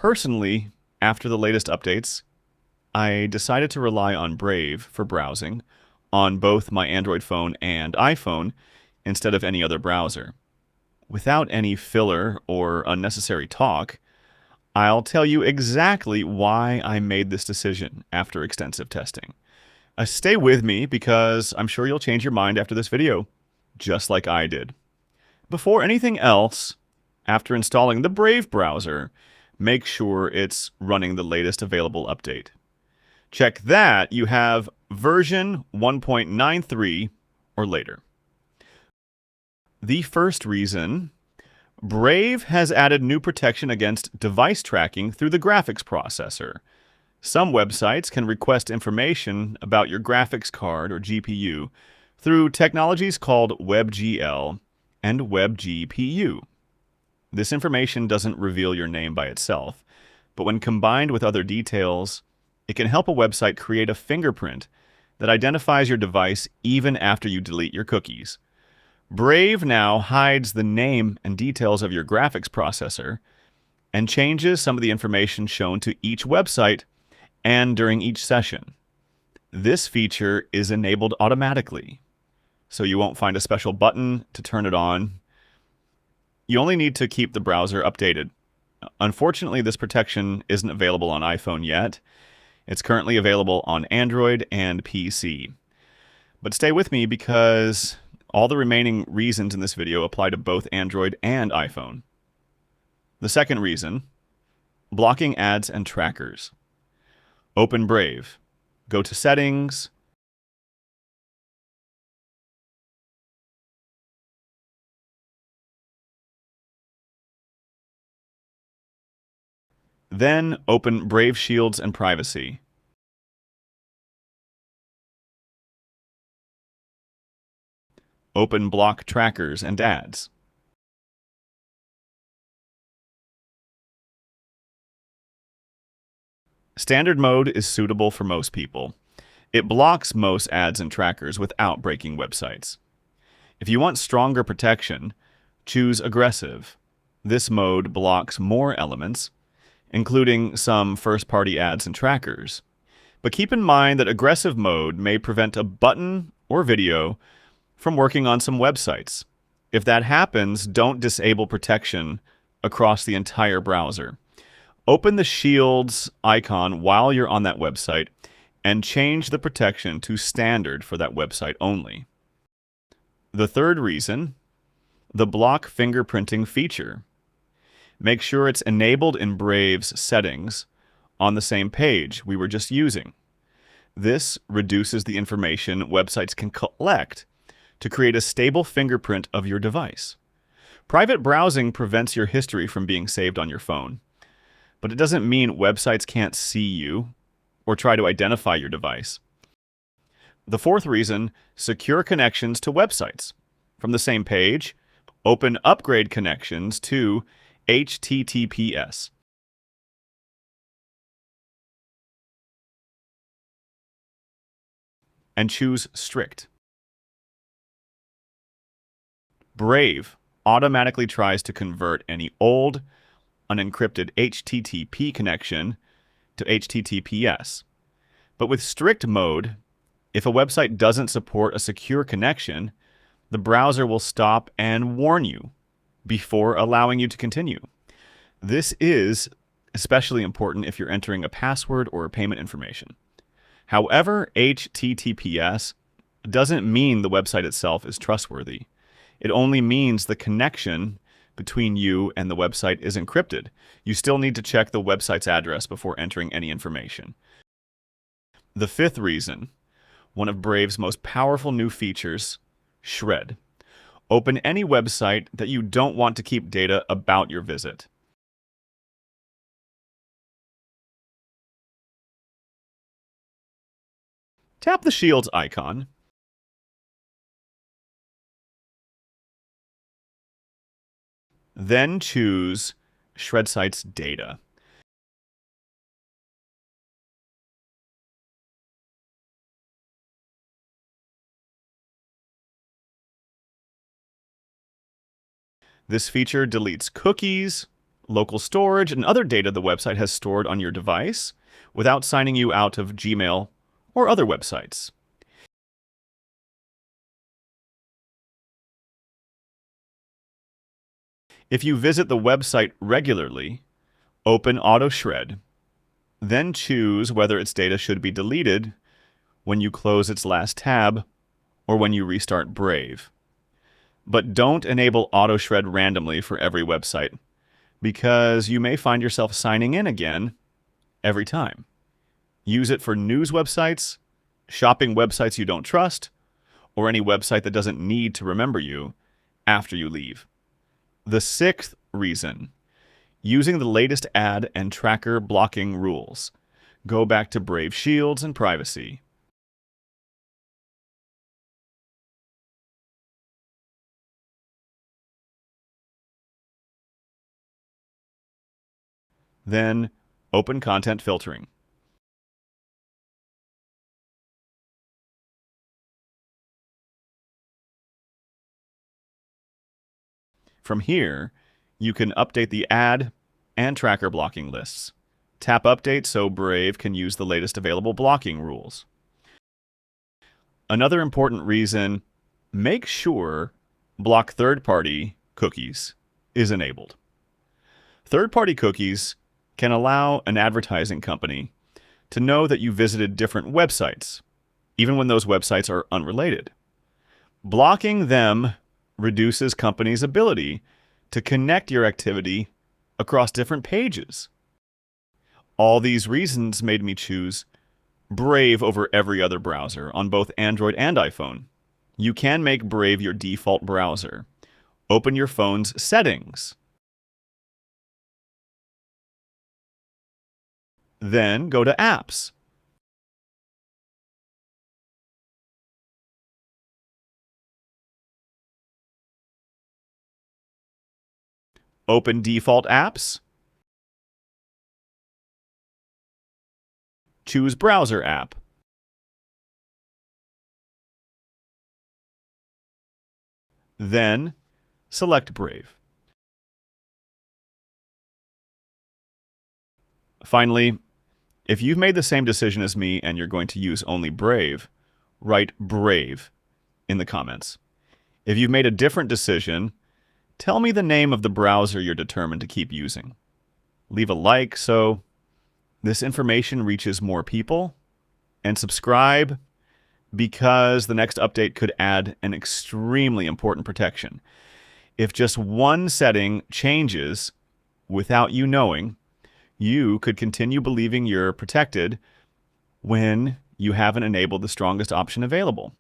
Personally, after the latest updates, I decided to rely on Brave for browsing on both my Android phone and iPhone instead of any other browser. Without any filler or unnecessary talk, I'll tell you exactly why I made this decision after extensive testing. Stay with me because I'm sure you'll change your mind after this video, just like I did. Before anything else, after installing the Brave browser, make sure it's running the latest available update. Check that you have version 1.93 or later. The first reason, Brave has added new protection against device tracking through the graphics processor. Some websites can request information about your graphics card or GPU through technologies called WebGL and WebGPU. This information doesn't reveal your name by itself, but when combined with other details, it can help a website create a fingerprint that identifies your device even after you delete your cookies. Brave now hides the name and details of your graphics processor and changes some of the information shown to each website and during each session. This feature is enabled automatically, so you won't find a special button to turn it on. You only need to keep the browser updated. Unfortunately, this protection isn't available on iPhone yet. It's currently available on Android and PC. But stay with me because all the remaining reasons in this video apply to both Android and iPhone. The second reason, blocking ads and trackers. Open Brave. Go to Settings. Then open Brave Shields and Privacy. Open Block Trackers and Ads. Standard mode is suitable for most people. It blocks most ads and trackers without breaking websites. If you want stronger protection, choose Aggressive. This mode blocks more elements, including some first-party ads and trackers. But keep in mind that Aggressive mode may prevent a button or video from working on some websites. If that happens, don't disable protection across the entire browser. Open the Shields icon while you're on that website and change the protection to standard for that website only. The third reason, the block fingerprinting feature. Make sure it's enabled in Brave's settings on the same page we were just using. This reduces the information websites can collect to create a stable fingerprint of your device. Private browsing prevents your history from being saved on your phone, but it doesn't mean websites can't see you or try to identify your device. The fourth reason, secure connections to websites. From the same page, open Upgrade Connections to HTTPS. And choose Strict. Brave automatically tries to convert any old, unencrypted HTTP connection to HTTPS. But with strict mode, if a website doesn't support a secure connection, the browser will stop and warn you before allowing you to continue. This is especially important if you're entering a password or payment information. However, HTTPS doesn't mean the website itself is trustworthy. It only means the connection between you and the website is encrypted. You still need to check the website's address before entering any information. The fifth reason, one of Brave's most powerful new features, Shred. Open any website that you don't want to keep data about your visit. Tap the Shields icon. Then choose Shred Site's data. This feature deletes cookies, local storage, and other data the website has stored on your device without signing you out of Gmail or other websites. If you visit the website regularly, open Auto Shred, then choose whether its data should be deleted when you close its last tab or when you restart Brave. But don't enable Auto Shred randomly for every website, because you may find yourself signing in again every time. Use it for news websites, shopping websites you don't trust, or any website that doesn't need to remember you after you leave. The sixth reason, using the latest ad and tracker blocking rules. Go back to Brave Shields and privacy. Then open content filtering. From here, you can update the ad and tracker blocking lists. Tap Update so Brave can use the latest available blocking rules. Another important reason, make sure Block Third-Party Cookies is enabled. Third-party cookies can allow an advertising company to know that you visited different websites, even when those websites are unrelated. Blocking them reduces companies' ability to connect your activity across different pages. All these reasons made me choose Brave over every other browser on both Android and iPhone. You can make Brave your default browser. Open your phone's settings. Then go to Apps. Open Default Apps. Choose Browser app. Then select Brave. Finally, if you've made the same decision as me and you're going to use only Brave, write Brave in the comments. If you've made a different decision, tell me the name of the browser you're determined to keep using. Leave a like so this information reaches more people, and subscribe because the next update could add an extremely important protection. If just one setting changes without you knowing, you could continue believing you're protected when you haven't enabled the strongest option available.